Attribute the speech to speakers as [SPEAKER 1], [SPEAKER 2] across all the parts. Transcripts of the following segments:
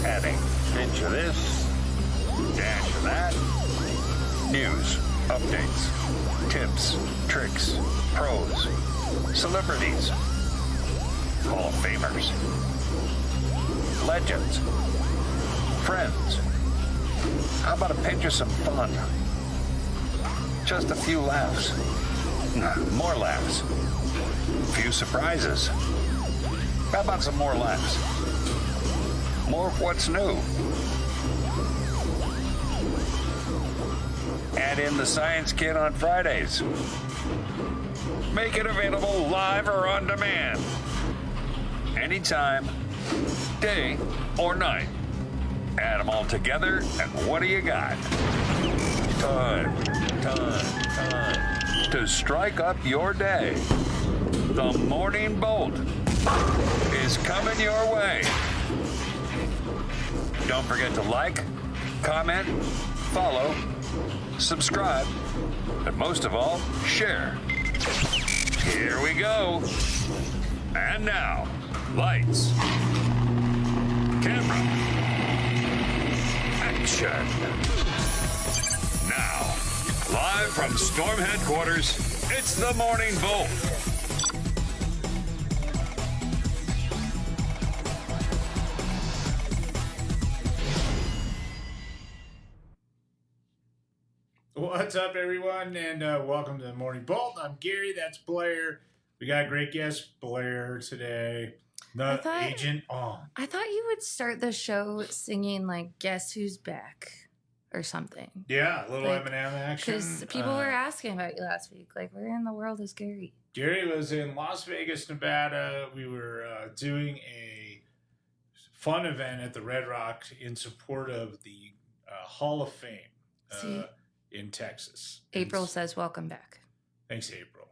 [SPEAKER 1] adding pinch of this, dash of that. News, updates, tips, tricks, pros, celebrities, Hall of Famers, legends, friends. How about a pinch of some fun? Just a few laughs. More laughs. Few surprises. How about some more laughs? More of what's new. Add in the Science Kit on Fridays. Make it available live or on demand. Anytime, day or night. Add them all together, and what do you got? Time to strike up your day. The Morning Bolt is coming your way. Don't forget to like, comment, follow, subscribe, and most of all, share. Here we go. And now, lights, camera, action. Now, live from Storm Headquarters, it's the Morning Bolt.
[SPEAKER 2] What's up, everyone, and welcome to the Morning Bolt. I'm Gary, that's Blair. We got a great guest, Blair, today. Agent On.
[SPEAKER 3] I thought you would start the show singing, like, Guess Who's Back or something.
[SPEAKER 2] Yeah, a little
[SPEAKER 3] like,
[SPEAKER 2] Eminem action.
[SPEAKER 3] Because people were asking about you last week. Like, where in the world is Gary?
[SPEAKER 2] Gary was in Las Vegas, Nevada. We were doing a fun event at the Red Rock in support of the Hall of Fame in Texas.
[SPEAKER 3] April says, welcome back.
[SPEAKER 2] Thanks, April.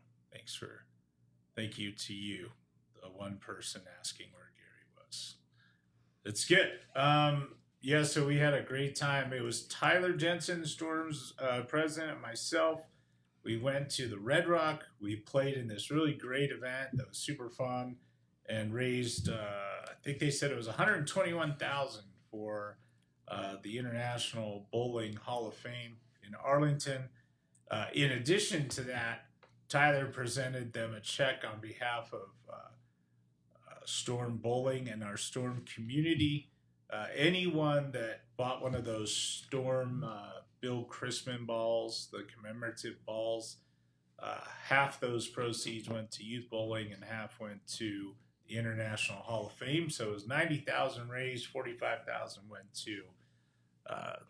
[SPEAKER 2] Thank you to you, the one person asking where Gary was. It's good. Yeah, so we had a great time. It was Tyler Jensen, Storm's president, and myself. We went to the Red Rock. We played in this really great event that was super fun and raised, I think they said it was $121,000 for the International Bowling Hall of Fame in Arlington. In addition to that, Tyler presented them a check on behalf of Storm Bowling and our Storm community. Anyone that bought one of those Storm Bill Christman balls, the commemorative balls, half those proceeds went to youth bowling and half went to the International Hall of Fame. So it was $90,000 raised, $45,000 went to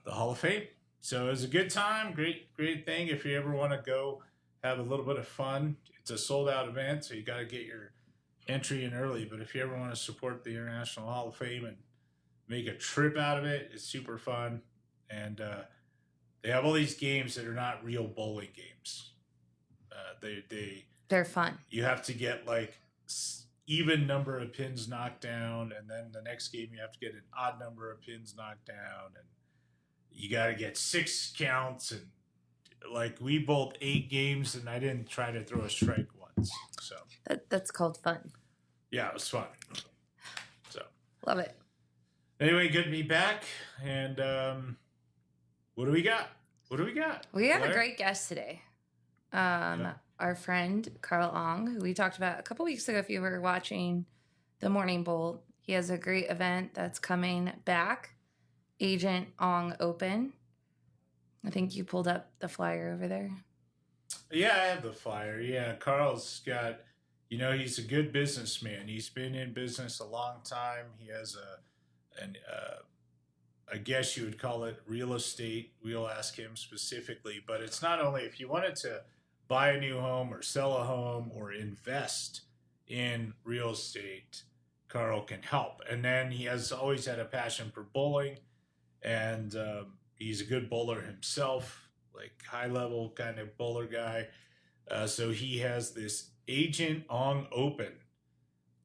[SPEAKER 2] the Hall of Fame. So it was a good time, great thing. If you ever want to go have a little bit of fun, it's a sold out event, so you got to get your entry in early. But if you ever want to support the International Hall of Fame and make a trip out of it, it's super fun. And they have all these games that are not real bowling games.
[SPEAKER 3] They're fun.
[SPEAKER 2] You have to get like even number of pins knocked down, and then the next game you have to get an odd number of pins knocked down, and you got to get 6 counts. And like we bowled 8 games, and I didn't try to throw a strike once. So
[SPEAKER 3] That's called fun.
[SPEAKER 2] Yeah, it was fun. So
[SPEAKER 3] Love it.
[SPEAKER 2] Anyway, good to be back. And what do we got?
[SPEAKER 3] We have
[SPEAKER 2] Blair?
[SPEAKER 3] a great guest today. Our friend, Carl Ong, who we talked about a couple weeks ago if you were watching the Morning Bolt. He has a great event that's coming back, Agent Ong Open. I think you pulled up the flyer over there.
[SPEAKER 2] Yeah, I have the flyer. Yeah, Carl's got, he's a good businessman. He's been in business a long time. He has I guess you would call it real estate. We'll ask him specifically, but it's not only if you wanted to buy a new home or sell a home or invest in real estate, Carl can help. And then he has always had a passion for bowling, and he's a good bowler himself, like high level kind of bowler guy. So he has this Agent Ong Open.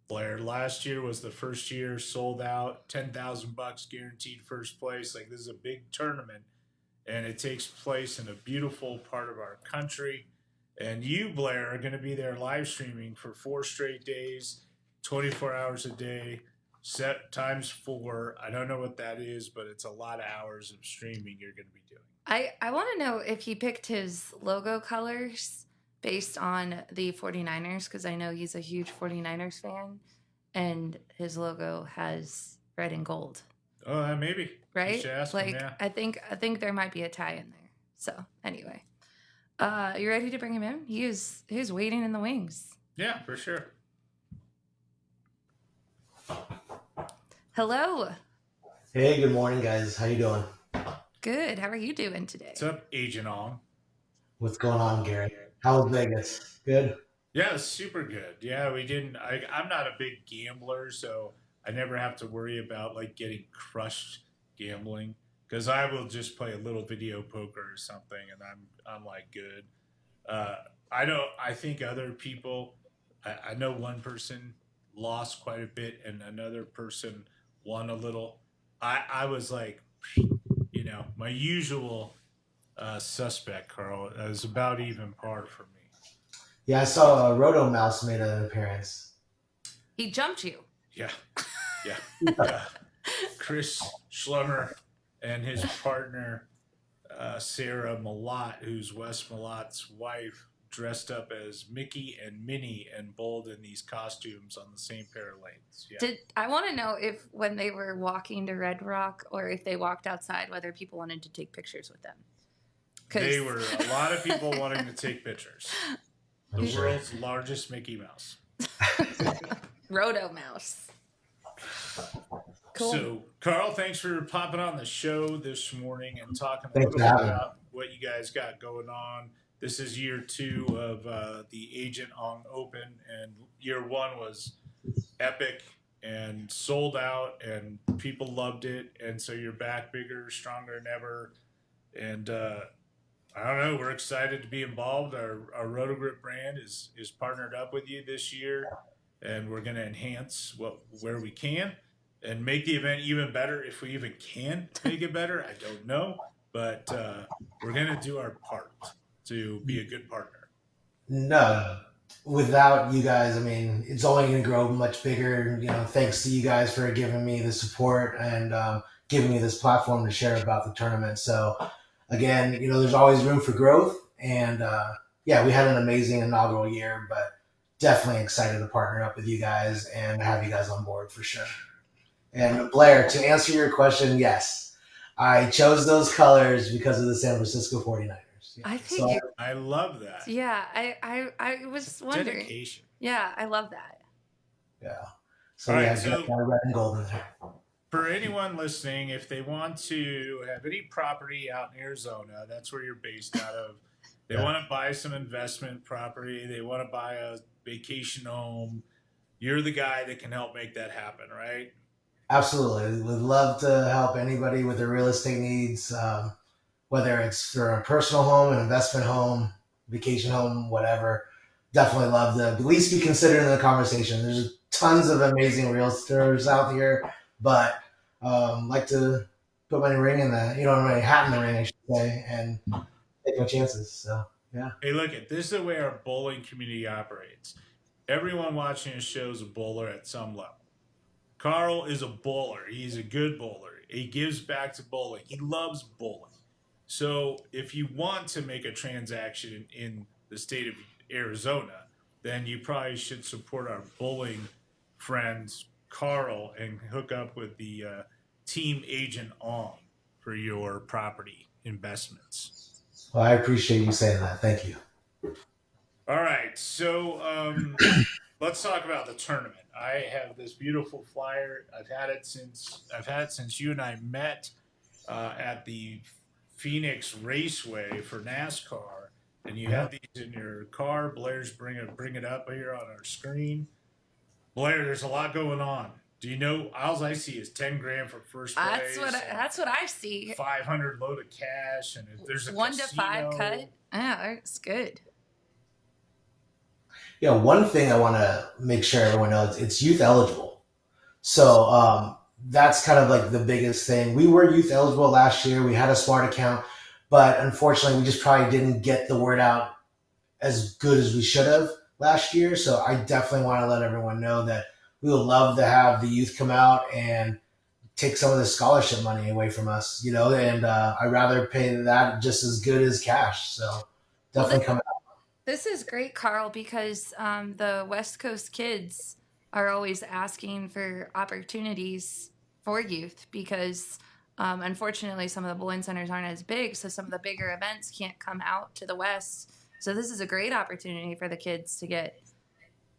[SPEAKER 2] Blair, last year was the first year, sold out, $10,000 guaranteed first place. Like, this is a big tournament, and it takes place in a beautiful part of our country. And you, Blair, are going to be there live streaming for 4 straight days, 24 hours a day. set times 4. I don't know what that is, but it's a lot of hours of streaming you're going to be doing.
[SPEAKER 3] I want to know if he picked his logo colors based on the 49ers, because I know he's a huge 49ers fan, and his logo has red and gold.
[SPEAKER 2] Oh, maybe.
[SPEAKER 3] Right?
[SPEAKER 2] You should ask
[SPEAKER 3] like
[SPEAKER 2] him, yeah.
[SPEAKER 3] I think there might be a tie in there. So anyway. You ready to bring him in? He's waiting in the wings.
[SPEAKER 2] Yeah, for sure.
[SPEAKER 3] Hello.
[SPEAKER 4] Hey, good morning, guys. How you doing?
[SPEAKER 3] Good. How are you doing today?
[SPEAKER 2] What's up, Agent Ong?
[SPEAKER 4] What's going on, Gary? How was Vegas? Good?
[SPEAKER 2] Yeah, super good. Yeah, we didn't. I'm not a big gambler, so I never have to worry about like getting crushed gambling because I will just play a little video poker or something, and I'm like good. I think other people. I know one person lost quite a bit, and another person won a little. I was like, my usual suspect, Carl. It was about even par for me.
[SPEAKER 4] Yeah, I saw Roto Mouse made an appearance.
[SPEAKER 3] He jumped you.
[SPEAKER 2] Yeah. Chris Schlummer and his partner, Sarah Malott, who's Wes Malott's wife, dressed up as Mickey and Minnie and bowled in these costumes on the same pair of lanes. Yeah.
[SPEAKER 3] I want to know if when they were walking to Red Rock or if they walked outside, whether people wanted to take pictures with them.
[SPEAKER 2] They were a lot of people wanting to take pictures. The world's largest Mickey Mouse.
[SPEAKER 3] Roto Mouse. Cool.
[SPEAKER 2] So, Carl, thanks for popping on the show this morning and talking a
[SPEAKER 4] Thanks
[SPEAKER 2] little
[SPEAKER 4] for
[SPEAKER 2] bit
[SPEAKER 4] having me.
[SPEAKER 2] about what you guys got going on. This is year 2 of the Agent Ong Open, and year 1 was epic and sold out, and people loved it. And so you're back bigger, stronger than ever. And I don't know, we're excited to be involved. Our RotoGrip brand is partnered up with you this year, and we're going to enhance where we can and make the event even better. If we even can make it better, I don't know, but we're going to do our part to be a good partner.
[SPEAKER 4] No, without you guys, I mean, it's only going to grow much bigger. Thanks to you guys for giving me the support and giving me this platform to share about the tournament. So again, there's always room for growth. And we had an amazing inaugural year, but definitely excited to partner up with you guys and have you guys on board for sure. And Blair, to answer your question, yes, I chose those colors because of the San Francisco 49ers. Yeah.
[SPEAKER 3] I think
[SPEAKER 2] I love that.
[SPEAKER 3] Yeah, I was wondering.
[SPEAKER 2] Dedication.
[SPEAKER 3] Yeah, I love that.
[SPEAKER 4] Yeah. So
[SPEAKER 2] All right,
[SPEAKER 4] got red and gold in there.
[SPEAKER 2] For anyone listening, if they want to have any property out in Arizona, that's where you're based out of. They want to buy some investment property. They want to buy a vacation home. You're the guy that can help make that happen, right?
[SPEAKER 4] Absolutely. Would love to help anybody with their real estate needs, whether it's for a personal home, an investment home, vacation home, whatever. Definitely love to at least be considered in the conversation. There's tons of amazing realtors out here, but like to put my ring in the, my hat in the ring, I should say, and take my chances. So, yeah.
[SPEAKER 2] Hey, look, this is the way our bowling community operates. Everyone watching this show is a bowler at some level. Carl is a bowler. He's a good bowler. He gives back to bowling. He loves bowling. So if you want to make a transaction in the state of Arizona, then you probably should support our bowling friends, Carl, and hook up with the team Agent Ong for your property investments.
[SPEAKER 4] Well, I appreciate you saying that. Thank you.
[SPEAKER 2] All right, so let's talk about the tournament. I have this beautiful flyer. I've had it since you and I met at the Phoenix Raceway for NASCAR, and you have these in your car. Blair's bring it up here on our screen. Blair, there's a lot going on. Do you know? All I see is 10 grand for first place.
[SPEAKER 3] That's what I see.
[SPEAKER 2] 500 load of cash, and there's a
[SPEAKER 3] 1
[SPEAKER 2] casino.
[SPEAKER 3] to 5 cut. Yeah, it's good.
[SPEAKER 4] Yeah, one thing I want to make sure everyone knows, it's youth eligible. So that's kind of like the biggest thing. We were youth eligible last year. We had a smart account, but unfortunately we just probably didn't get the word out as good as we should have last year. So I definitely want to let everyone know that we would love to have the youth come out and take some of the scholarship money away from us, and I'd rather pay that just as good as cash. So
[SPEAKER 3] Well,
[SPEAKER 4] definitely come.
[SPEAKER 3] this is great, Carl, because the West Coast kids are always asking for opportunities for youth because unfortunately some of the bowling centers aren't as big, so some of the bigger events can't come out to the West. So this is a great opportunity for the kids to get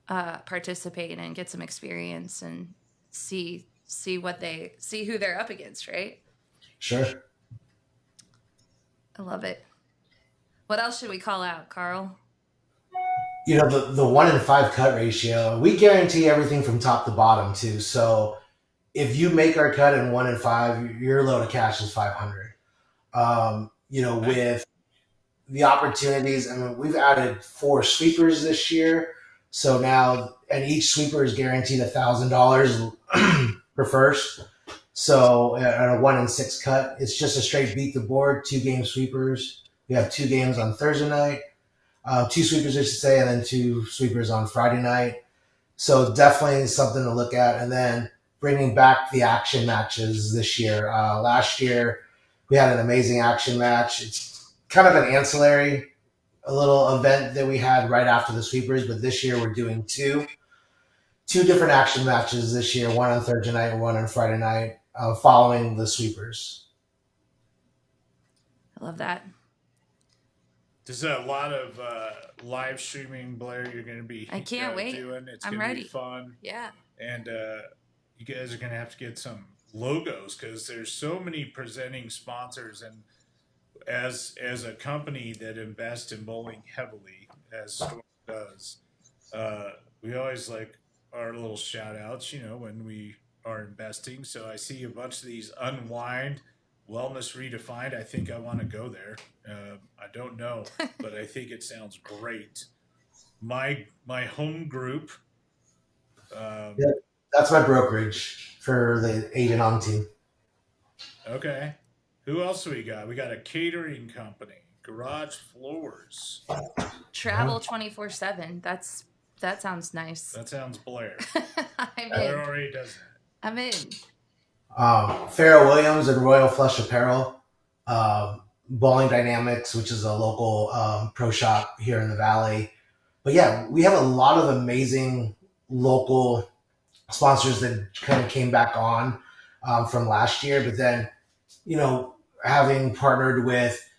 [SPEAKER 3] participate and get some experience and see who they're up against, right?
[SPEAKER 4] Sure.
[SPEAKER 3] I love it. What else should we call out, Carl?
[SPEAKER 4] The 1 in 5 cut ratio, we guarantee everything from top to bottom too. So if you make our cut in 1 in 5, your load of cash is 500. With the opportunities, I mean, we've added 4 sweepers this year. So now, and each sweeper is guaranteed $1,000 per first. So at a 1 in 6 cut, it's just a straight beat the board, 2 game sweepers. We have 2 games on Thursday night, 2 sweepers, I should say, and then 2 sweepers on Friday night. So definitely something to look at. And then bringing back the action matches this year. Last year, we had an amazing action match. It's kind of an ancillary, a little event that we had right after the sweepers, but this year we're doing two different action matches this year, one on Thursday night and one on Friday night, following the sweepers.
[SPEAKER 3] I love that.
[SPEAKER 2] There's a lot of live streaming, Blair. You're going to be
[SPEAKER 3] I can't wait.
[SPEAKER 2] doing. It's
[SPEAKER 3] I'm
[SPEAKER 2] going to
[SPEAKER 3] ready.
[SPEAKER 2] be fun.
[SPEAKER 3] Yeah.
[SPEAKER 2] And you guys are going to have to get some logos because there's so many presenting sponsors. And as a company that invests in bowling heavily, as Storm does, we always like our little shout outs, when we are investing. So I see a bunch of these Unwind, Wellness Redefined. I think I want to go there. I don't know, but I think it sounds great. My home group.
[SPEAKER 4] Yeah, that's my brokerage for the Aiden On team.
[SPEAKER 2] Okay. Who else do we got? We got a catering company, Garage Floors.
[SPEAKER 3] Travel 24/7. That sounds nice.
[SPEAKER 2] That sounds Blair.
[SPEAKER 3] I'm
[SPEAKER 2] Blair
[SPEAKER 3] in.
[SPEAKER 2] already does that.
[SPEAKER 3] I'm in.
[SPEAKER 4] Farrah Williams and Royal Flush Apparel, Bowling Dynamics, which is a local pro shop here in the Valley. But yeah, we have a lot of amazing local sponsors that kind of came back on from last year. But then, having partnered with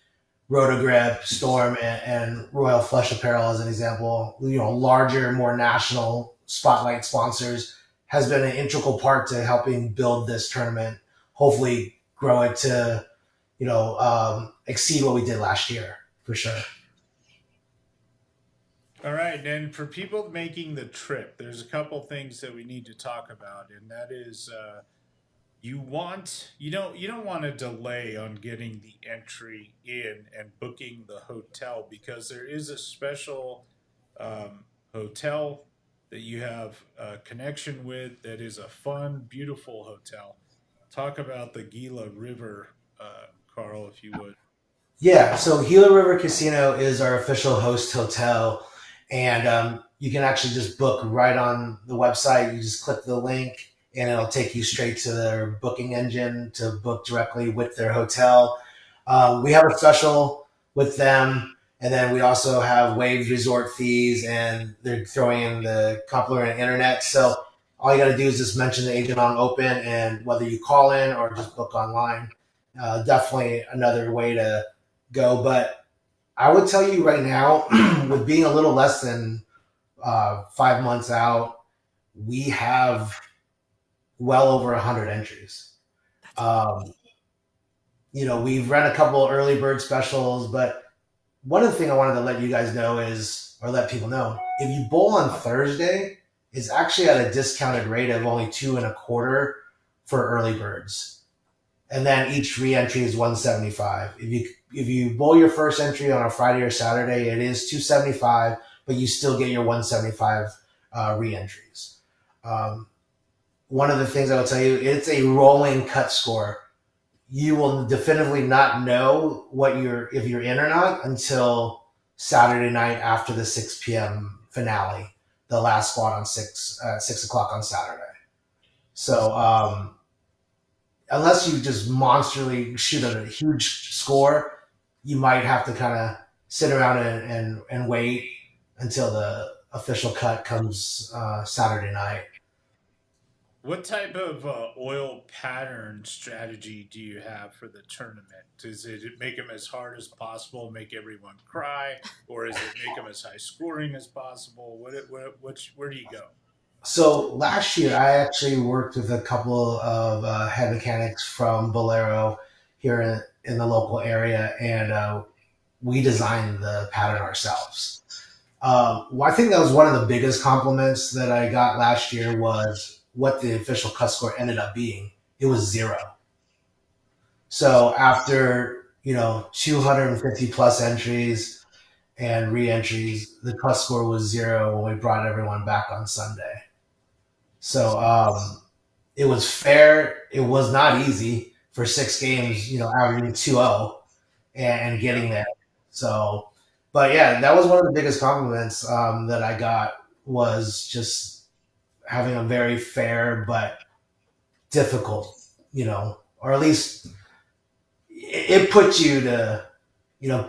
[SPEAKER 4] Rotogrip, Storm, and Royal Flush Apparel as an example, larger, more national spotlight sponsors has been an integral part to helping build this tournament. Hopefully, grow it to, exceed what we did last year for sure.
[SPEAKER 2] All right, and for people making the trip, there's a couple things that we need to talk about, and that is you don't want to delay on getting the entry in and booking the hotel because there is a special hotel that you have a connection with that is a fun, beautiful hotel. Talk about the Gila River, Carl, if you would.
[SPEAKER 4] Yeah, so Gila River Casino is our official host hotel, and you can actually just book right on the website. You just click the link, and it'll take you straight to their booking engine to book directly with their hotel. We have a special with them, and then we also have waived resort fees, and they're throwing in the complimentary internet. So all you got to do is just mention the Agent on Open, and whether you call in or just book online, definitely another way to go. But I would tell you right now, with being a little less than 5 months out, we have well over 100 entries. We've run a couple early bird specials, but one of the things I wanted to let you guys know is, or let people know, if you bowl on Thursday, it's actually at a discounted rate of only 2.25 for early birds. And then each re-entry is $175. If you bowl your first entry on a Friday or Saturday, it is $275, but you still get your $175 re-entries. One of the things I will tell you, it's a rolling cut score. You will definitively not know if you're in or not until Saturday night after the 6 p.m. finale. the last spot on 6 o'clock on Saturday. So unless you just monsterly shoot at a huge score, you might have to kind of sit around and wait until the official cut comes Saturday night.
[SPEAKER 2] What type of oil pattern strategy do you have for the tournament? Does it make them as hard as possible, make everyone cry, or is it make them as high scoring as possible? Where do you go?
[SPEAKER 4] So last year, I actually worked with a couple of head mechanics from Bolero here in the local area, and we designed the pattern ourselves. Well, I think that was one of the biggest compliments that I got last year was what the official cut score ended up being. It was 0. So after 250 plus entries and re-entries, the cut score was 0 when we brought everyone back on Sunday. So it was fair. It was not easy for 6 games, averaging 2-0 and getting there. So, but yeah, that was one of the biggest compliments that I got was just having a very fair but difficult, or at least it put you to,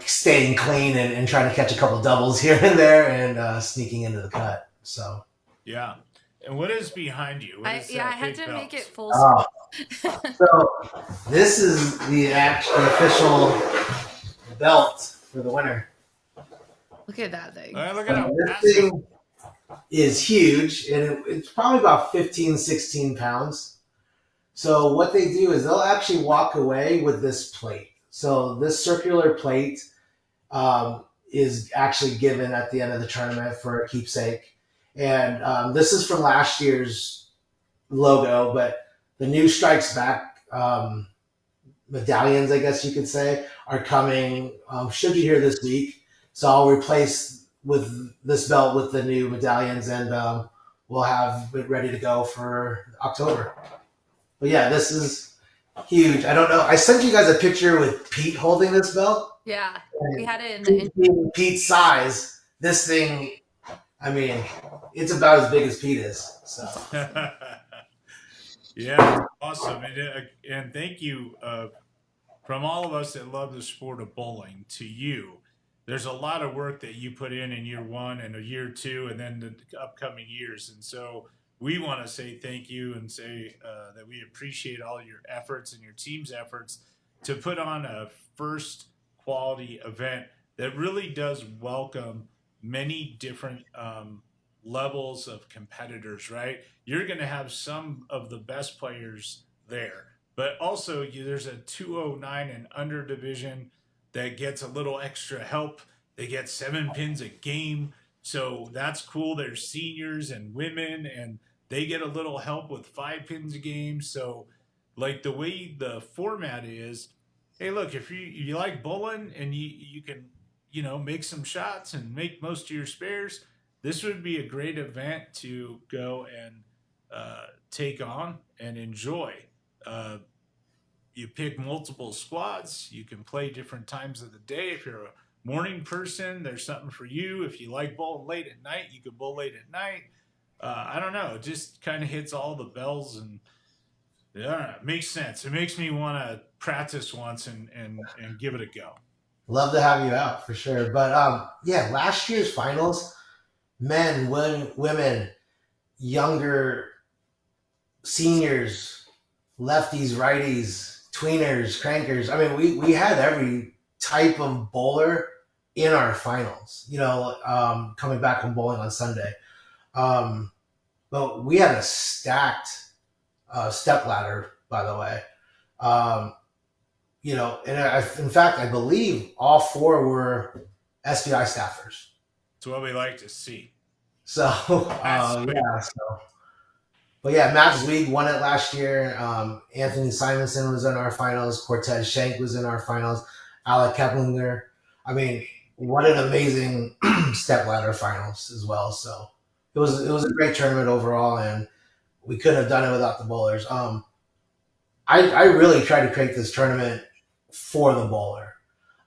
[SPEAKER 4] staying clean and trying to catch a couple doubles here and there and sneaking into the cut. So,
[SPEAKER 2] Yeah. And what is behind you? What is
[SPEAKER 3] I
[SPEAKER 2] that
[SPEAKER 3] had
[SPEAKER 2] big
[SPEAKER 3] to make
[SPEAKER 2] belt?
[SPEAKER 3] it full screen.
[SPEAKER 4] so this is the official belt for the winner.
[SPEAKER 3] Look at that thing.
[SPEAKER 2] Look at how
[SPEAKER 4] This
[SPEAKER 2] massive.
[SPEAKER 4] thing is huge, and it's probably about 15, 16 pounds. So what they do is they'll actually walk away with this plate. So this circular plate is actually given at the end of the tournament for a keepsake. And this is from last year's logo, but the new Strikes Back medallions, I guess you could say, are coming. Should be here this week. So I'll replace with this belt with the new medallions, and we'll have it ready to go for October. But yeah, this is huge. I don't know. I sent you guys a picture with Pete holding this belt.
[SPEAKER 3] Yeah, we had it in
[SPEAKER 4] Pete
[SPEAKER 3] the.
[SPEAKER 4] being Pete's size, this thing, I mean, it's about as big as Pete is. So
[SPEAKER 2] Yeah, awesome. And thank you from all of us that love the sport of bowling to you. There's a lot of work that you put in year 1 and a year 2 and then the upcoming years. And so we want to say thank you and say that we appreciate all your efforts and your team's efforts to put on a first quality event that really does welcome many different levels of competitors, right? You're going to have some of the best players there, but also there's a 209 and under division that gets a little extra help. They get 7 pins a game. So that's cool. There's seniors and women, and they get a little help with 5 pins a game. So, like the way the format is, hey, look, if you like bowling and you can make some shots and make most of your spares, this would be a great event to go and take on and enjoy. You pick multiple squads. You can play different times of the day. If you're a morning person, there's something for you. If you like bowling late at night, you can bowl late at night. I don't know. It just kind of hits all the bells and it makes sense. It makes me want to practice once and give it a go.
[SPEAKER 4] love to have you out for sure. But yeah, last year's finals, men, women, younger, seniors, lefties, righties, tweeners, crankers. I mean, we had every type of bowler in our finals, coming back from bowling on Sunday. But we had a stacked step ladder, by the way. In fact, I believe all 4 were SBI staffers.
[SPEAKER 2] It's what we like to see.
[SPEAKER 4] So, But yeah, Matt Zweig won it last year. Anthony Simonson was in our finals. Cortez Shank was in our finals. Alec Keplinger. I mean, what an amazing stepladder finals as well. So it was a great tournament overall, and we couldn't have done it without the bowlers. I really tried to create this tournament for the bowler,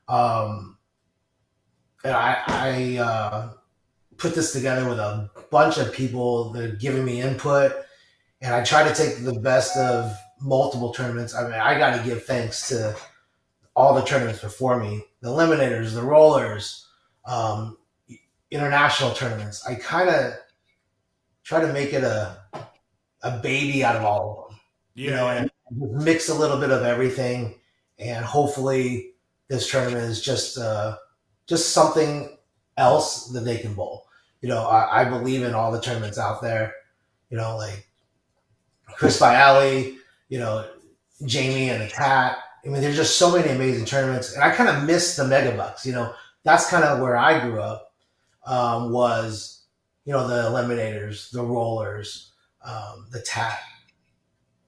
[SPEAKER 4] and I put this together with a bunch of people that are giving me input, and I try to take the best of multiple tournaments. I mean, I got to give thanks to all the tournaments before me, the eliminators, the rollers, um, international tournaments. I kind of try to make it a baby out of all of them,
[SPEAKER 2] Yeah.
[SPEAKER 4] and mix a little bit of everything, and hopefully this tournament is just something else that they can bowl. I believe in all the tournaments out there. Like Chris Viali, Jamie and the Cat. I mean, there's just so many amazing tournaments, and I kind of miss the Mega Bucks. That's kind of where I grew up. Was the eliminators, the rollers, the Tat.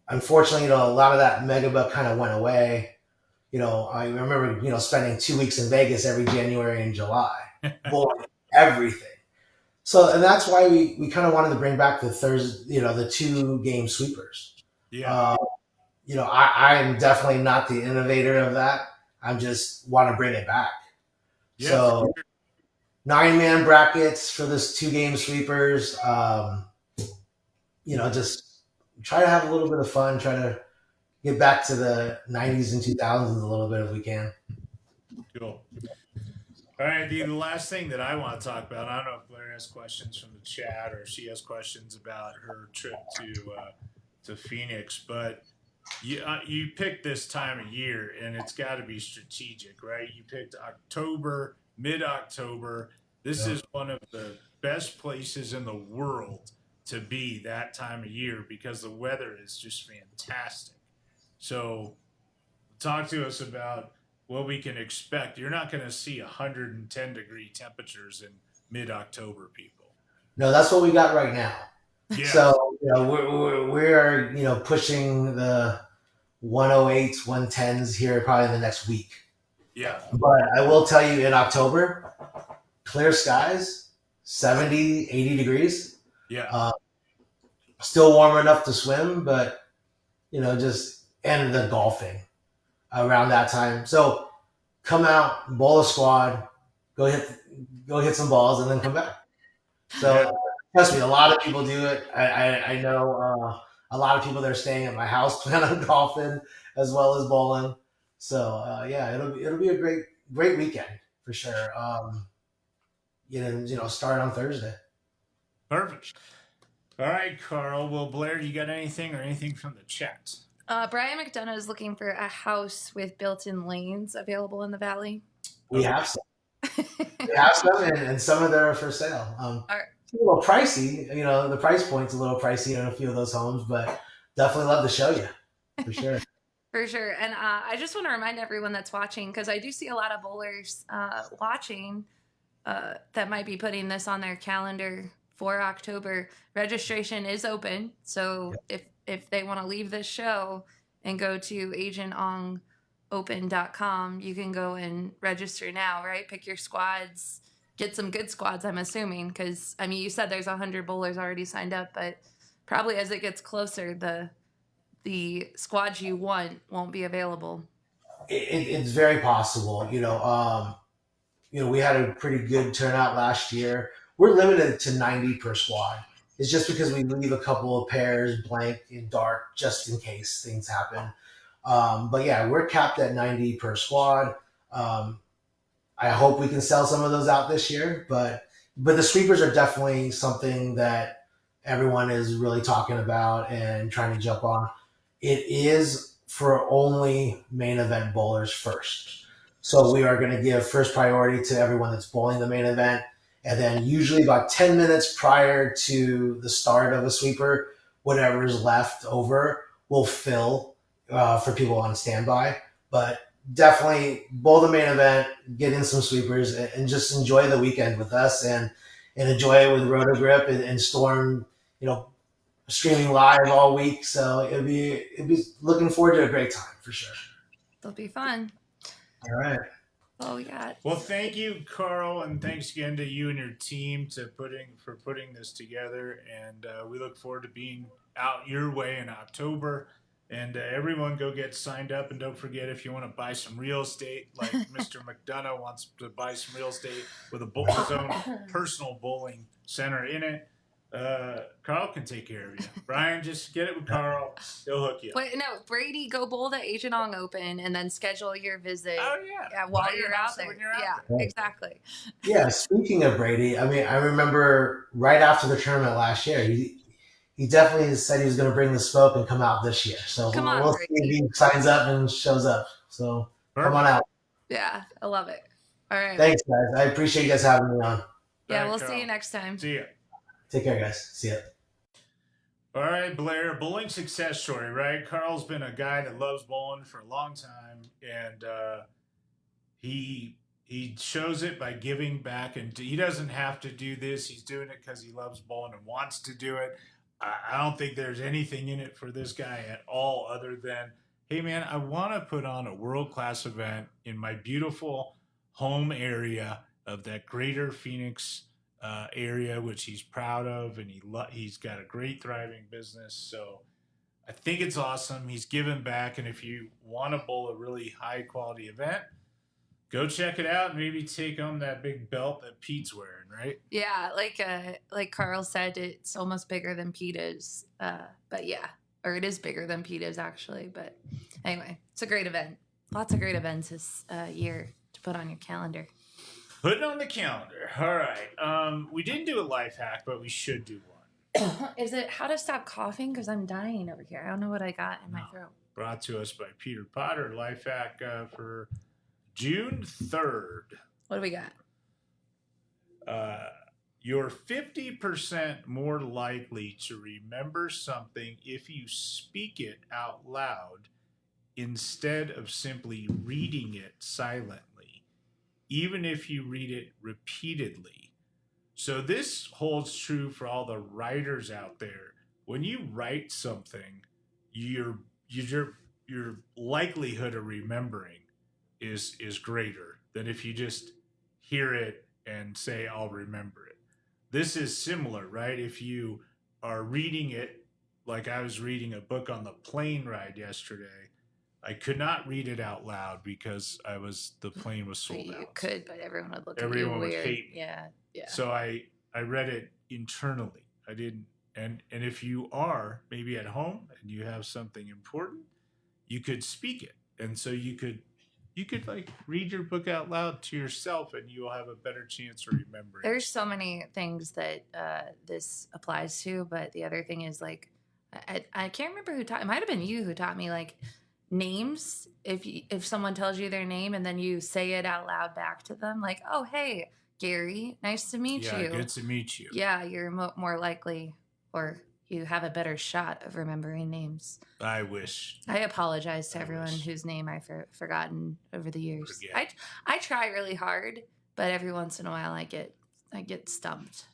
[SPEAKER 4] Unfortunately, a lot of that Mega Buck kind of went away. I remember spending 2 weeks in Vegas every January and July, bowling everything. So, and that's why we kind of wanted to bring back the Thursday, the 2-game sweepers.
[SPEAKER 2] Yeah.
[SPEAKER 4] I am definitely not the innovator of that. I just want to bring it back.
[SPEAKER 2] Yeah.
[SPEAKER 4] So 9-man brackets for this 2-game sweepers. Just try to have a little bit of fun, try to get back to the 90s and 2000s a little bit if we can.
[SPEAKER 2] Cool. All right, the last thing that I want to talk about, I don't know if Blair has questions from the chat or she has questions about her trip to Phoenix, but you picked this time of year, and it's got to be strategic, right? You picked October, mid-October. This is one of the best places in the world to be that time of year because the weather is just fantastic. So talk to us about what we can expect. You're not going to see 110-degree temperatures in mid-October, people.
[SPEAKER 4] No, that's what we got right now.
[SPEAKER 2] Yeah.
[SPEAKER 4] So we're pushing the 108s, 110s here probably in the next week.
[SPEAKER 2] Yeah.
[SPEAKER 4] But I will tell you, in October, clear skies, 70, 80 degrees.
[SPEAKER 2] Yeah.
[SPEAKER 4] Still warm enough to swim, but just and the golfing around that time. So come out, bowl a squad, go hit some balls, and then come back. So trust me, a lot of people do it. I know a lot of people that are staying at my house plan on golfing as well as bowling. So it'll be a great weekend for sure. Start on Thursday.
[SPEAKER 2] Perfect. All right, Carl. Well, Blair, you got anything from the chat?
[SPEAKER 3] Brian McDonough is looking for a house with built-in lanes available in the valley.
[SPEAKER 4] We have some. And some of them are for sale. It's a little pricey. The price point's a little pricey in a few of those homes, but definitely love to show you for sure.
[SPEAKER 3] For sure. And I just want to remind everyone that's watching, because I do see a lot of bowlers watching that might be putting this on their calendar for October. Registration is open. So if they want to leave this show and go to agentongopen.com, you can go and register now, right? Pick your squads, get some good squads, I'm assuming, because, you said there's 100 bowlers already signed up, but probably as it gets closer, the squads you want won't be available.
[SPEAKER 4] It's very possible. We had a pretty good turnout last year. We're limited to 90 per squad. It's just because we leave a couple of pairs blank and dark just in case things happen. But yeah, we're capped at 90 per squad. I hope we can sell some of those out this year, but the sweepers are definitely something that everyone is really talking about and trying to jump on. It is for only main event bowlers first. So we are going to give first priority to everyone that's bowling the main event. And then usually about 10 minutes prior to the start of a sweeper, whatever is left over will fill for people on standby. But definitely bowl the main event, get in some sweepers, and just enjoy the weekend with us and enjoy it with Rotogrip and Storm, streaming live all week. So it'd be looking forward to a great time for sure.
[SPEAKER 3] It'll be fun.
[SPEAKER 4] All right.
[SPEAKER 3] Oh, we got.
[SPEAKER 2] Well, thank you, Carl, and thanks again to you and your team for putting this together. And we look forward to being out your way in October And everyone go get signed up. And don't forget, if you want to buy some real estate, like Mr. McDonough wants to buy some real estate with his own personal bowling center in it, Carl can take care of you. Brian, just get it with Carl. He'll hook you up.
[SPEAKER 3] Wait, no, Brady, go bowl the H&Ong Open and then schedule your visit.
[SPEAKER 2] Oh, yeah.
[SPEAKER 3] While
[SPEAKER 2] Buy your
[SPEAKER 3] you're
[SPEAKER 2] house
[SPEAKER 3] out there.
[SPEAKER 2] when you're out
[SPEAKER 3] Yeah,
[SPEAKER 2] there.
[SPEAKER 3] exactly.
[SPEAKER 4] Yeah, speaking of Brady, I mean, I remember right after the tournament last year, he definitely said he was going to bring the smoke and come out this year. So
[SPEAKER 3] Come on,
[SPEAKER 4] we'll see if
[SPEAKER 3] Brady.
[SPEAKER 4] he signs up and shows up. So come on out.
[SPEAKER 3] Yeah, I love it. All right.
[SPEAKER 4] Thanks, guys. I appreciate you guys having me on.
[SPEAKER 3] Yeah,
[SPEAKER 2] All right,
[SPEAKER 3] we'll
[SPEAKER 2] Carl.
[SPEAKER 3] see you next time.
[SPEAKER 2] See ya.
[SPEAKER 4] Take care, guys. See ya.
[SPEAKER 2] All right, Blair, bowling success story, right? Carl's been a guy that loves bowling for a long time, and he shows it by giving back, and he doesn't have to do this. He's doing it because he loves bowling and wants to do it. I don't think there's anything in it for this guy at all other than, hey, man, I want to put on a world-class event in my beautiful home area of that greater Phoenix area, which he's proud of, and he's got a great thriving business. So I think it's awesome. He's given back, and if you want to bowl a really high-quality event, go check it out and maybe take home that big belt that Pete's wearing, right?
[SPEAKER 3] Yeah, like Carl said, it's almost bigger than Peta's. But yeah, or it is bigger than Peta's actually. But anyway, it's a great event. Lots of great events this year to put on your calendar.
[SPEAKER 2] Put it on the calendar. All right. We didn't do a life hack, but we should do one.
[SPEAKER 3] Is it how to stop coughing? Because I'm dying over here. I don't know what I got in my throat.
[SPEAKER 2] Brought to us by Peter Potter. Life hack for June 3rd.
[SPEAKER 3] What do we got?
[SPEAKER 2] You're 50% more likely to remember something if you speak it out loud instead of simply reading it silently, even if you read it repeatedly. So this holds true for all the writers out there. When you write something, your likelihood of remembering is greater than if you just hear it and say, I'll remember it. This is similar, right? If you are reading it, like I was reading a book on the plane ride yesterday, I could not read it out loud because the plane was sold
[SPEAKER 3] You
[SPEAKER 2] out.
[SPEAKER 3] could, but everyone would look
[SPEAKER 2] Everyone
[SPEAKER 3] at you
[SPEAKER 2] would
[SPEAKER 3] weird.
[SPEAKER 2] hate me.
[SPEAKER 3] Yeah, yeah.
[SPEAKER 2] So I read it internally. I didn't, and if you are maybe at home and you have something important, you could speak it. And so you could like read your book out loud to yourself and you'll have a better chance of remembering.
[SPEAKER 3] There's so many things that this applies to, but the other thing is like, I can't remember who taught. It might have been you who taught me like names. If someone tells you their name and then you say it out loud back to them, like, "Oh, hey, Gary, nice to meet you."
[SPEAKER 2] Yeah, good to meet you.
[SPEAKER 3] Yeah, you're more likely, or you have a better shot of remembering names.
[SPEAKER 2] I wish.
[SPEAKER 3] I apologize to everyone whose name I've forgotten over the years.
[SPEAKER 2] Forget.
[SPEAKER 3] I try really hard, but every once in a while I get stumped.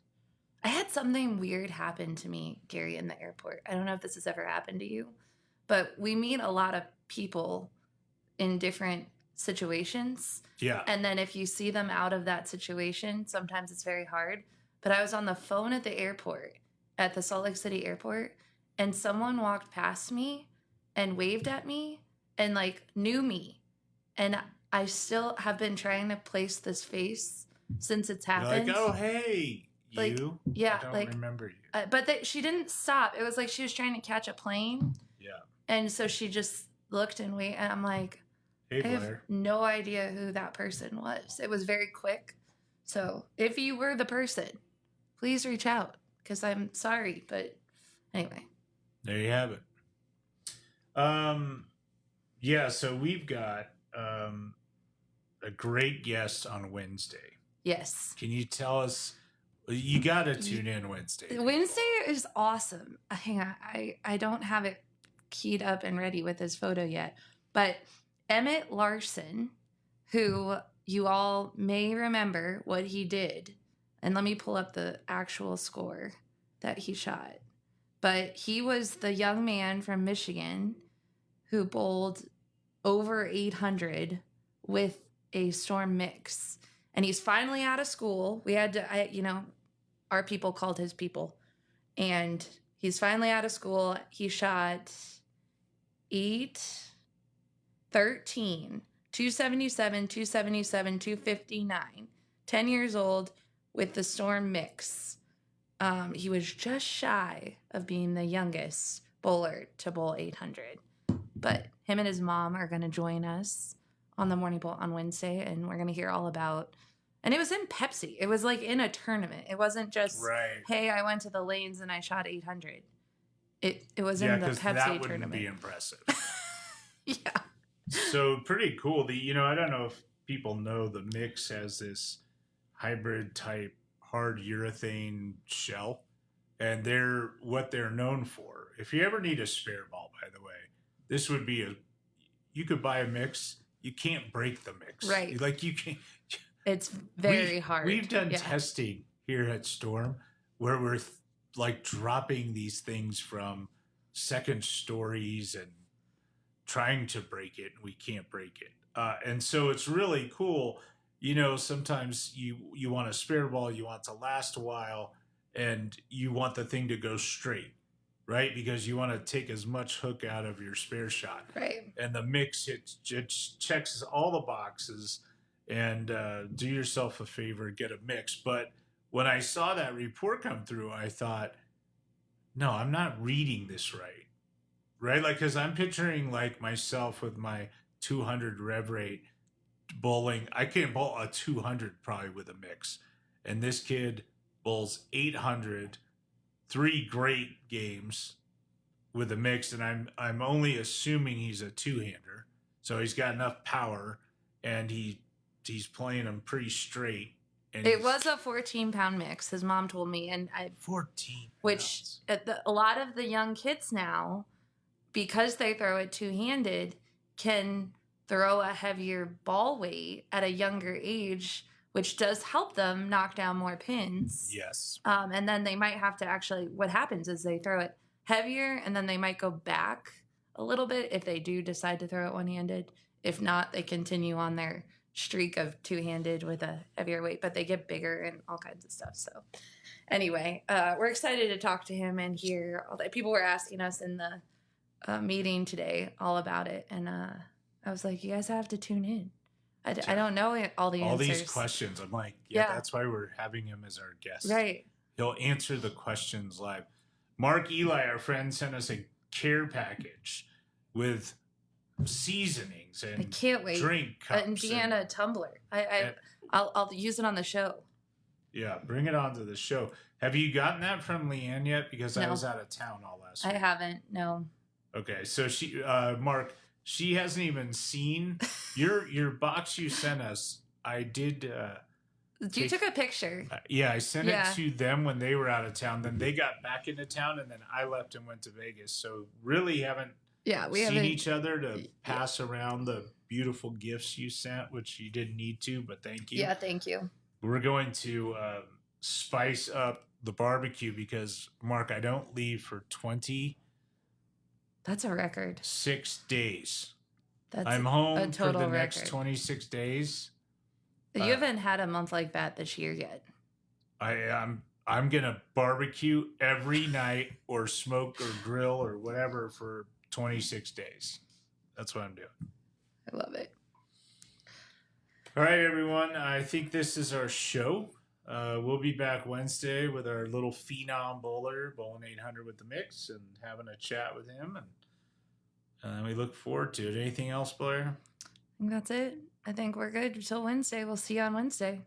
[SPEAKER 3] I had something weird happen to me, Gary, in the airport. I don't know if this has ever happened to you, but we meet a lot of people in different situations.
[SPEAKER 2] Yeah.
[SPEAKER 3] And then if you see them out of that situation, sometimes it's very hard. But I was on the phone at the airport, at the Salt Lake City airport, and someone walked past me and waved at me and like knew me. And I still have been trying to place this face since it's happened.
[SPEAKER 2] You're like, oh, hey,
[SPEAKER 3] like,
[SPEAKER 2] you.
[SPEAKER 3] Yeah.
[SPEAKER 2] I don't
[SPEAKER 3] like,
[SPEAKER 2] remember you.
[SPEAKER 3] But she didn't stop. It was like she was trying to catch a plane.
[SPEAKER 2] Yeah.
[SPEAKER 3] And so she just looked and waited. And I'm like,
[SPEAKER 2] Hey,
[SPEAKER 3] I have
[SPEAKER 2] Blair.
[SPEAKER 3] no idea who that person was. It was very quick. So if you were the person, please reach out because I'm sorry. But anyway.
[SPEAKER 2] There you have it. Yeah, so we've got a great guest on Wednesday.
[SPEAKER 3] Yes.
[SPEAKER 2] Can you tell us? You got to tune in Wednesday.
[SPEAKER 3] Wednesday is awesome. Hang on. I don't have it keyed up and ready with this photo yet. But Emmett Larson, who you all may remember what he did. And let me pull up the actual score that he shot. But he was the young man from Michigan who bowled over 800 with a storm mix. And he's finally out of school. We had to, our people called his people. And he's finally out of school. He shot 8, 13, 277, 277, 259. 10 years old with the Storm mix. He was just shy of being the youngest bowler to bowl 800. But him and his mom are going to join us on the Morning Bowl on Wednesday, and we're going to hear all about. And it was in Pepsi. It was like in a tournament. It wasn't just,
[SPEAKER 2] Right.
[SPEAKER 3] hey, I went to the lanes and I shot 800. It was
[SPEAKER 2] Yeah,
[SPEAKER 3] in the
[SPEAKER 2] because
[SPEAKER 3] Pepsi
[SPEAKER 2] that wouldn't
[SPEAKER 3] tournament.
[SPEAKER 2] be impressive.
[SPEAKER 3] Yeah.
[SPEAKER 2] So pretty cool. I don't know if people know the mix has this hybrid type hard urethane shell, and what they're known for. If you ever need a spare ball, by the way, this would be you could buy a mix. You can't break the mix.
[SPEAKER 3] Right.
[SPEAKER 2] Like you can.
[SPEAKER 3] It's very hard.
[SPEAKER 2] We've done testing here at Storm where we're like dropping these things from second stories and trying to break it, and we can't break it. And so it's really cool. Sometimes you want a spare ball, you want to last a while, and you want the thing to go straight, right? Because you want to take as much hook out of your spare shot.
[SPEAKER 3] Right.
[SPEAKER 2] And the mix, it checks all the boxes. And do yourself a favor, get a mix. But when I saw that report come through, I thought, no, I'm not reading this right? Like, because I'm picturing like myself with my 200 rev rate bowling. I can't bowl a 200 probably with a mix. And this kid bowls 800, 3 great games with a mix. And I'm only assuming he's a two-hander. So he's got enough power, and he's playing them pretty straight. And
[SPEAKER 3] it was a 14-pound mix. His mom told me, and
[SPEAKER 2] 14,
[SPEAKER 3] which a lot of the young kids now, because they throw it two-handed, can throw a heavier ball weight at a younger age, which does help them knock down more pins.
[SPEAKER 2] Yes.
[SPEAKER 3] And then they might have to actually. What happens is they throw it heavier, and then they might go back a little bit if they do decide to throw it one-handed. If not, they continue on their streak of two-handed with a heavier weight, but they get bigger and all kinds of stuff. So anyway, we're excited to talk to him and hear all that. People were asking us in the meeting today all about it, and I was like, you guys have to tune in. I don't know all the answers.
[SPEAKER 2] All these questions. I'm like, yeah, that's why we're having him as our guest.
[SPEAKER 3] Right.
[SPEAKER 2] He'll answer the questions live. Mark Eli, our friend, sent us a care package with seasonings and
[SPEAKER 3] I can't wait.
[SPEAKER 2] Drink cups.
[SPEAKER 3] An Indiana tumbler. I'll use it on the show.
[SPEAKER 2] Yeah, bring it on to the show. Have you gotten that from Leanne yet? Because I was out of town all last week.
[SPEAKER 3] I haven't. No.
[SPEAKER 2] Okay, so Mark, she hasn't even seen your box you sent us. I did.
[SPEAKER 3] You took a picture.
[SPEAKER 2] Yeah, I sent it to them when they were out of town. Then they got back into town, and then I left and went to Vegas. So really haven't
[SPEAKER 3] we
[SPEAKER 2] seen each other to pass around the beautiful gifts you sent, which you didn't need to, but thank you.
[SPEAKER 3] Yeah, thank you.
[SPEAKER 2] We're going to spice up the barbecue because, Mark, I don't leave for 20.
[SPEAKER 3] That's a record.
[SPEAKER 2] 6 days.
[SPEAKER 3] I'm
[SPEAKER 2] home for the next 26 days.
[SPEAKER 3] You haven't had a month like that this year yet.
[SPEAKER 2] I'm gonna barbecue every night or smoke or grill or whatever for 26 days. That's what I'm doing.
[SPEAKER 3] I love it.
[SPEAKER 2] All right, everyone. I think this is our show. We'll be back Wednesday with our little phenom bowler, bowling 800 with the mix, and having a chat with him. And we look forward to it. Anything else, Blair?
[SPEAKER 3] I think that's it. I think we're good until Wednesday. We'll see you on Wednesday.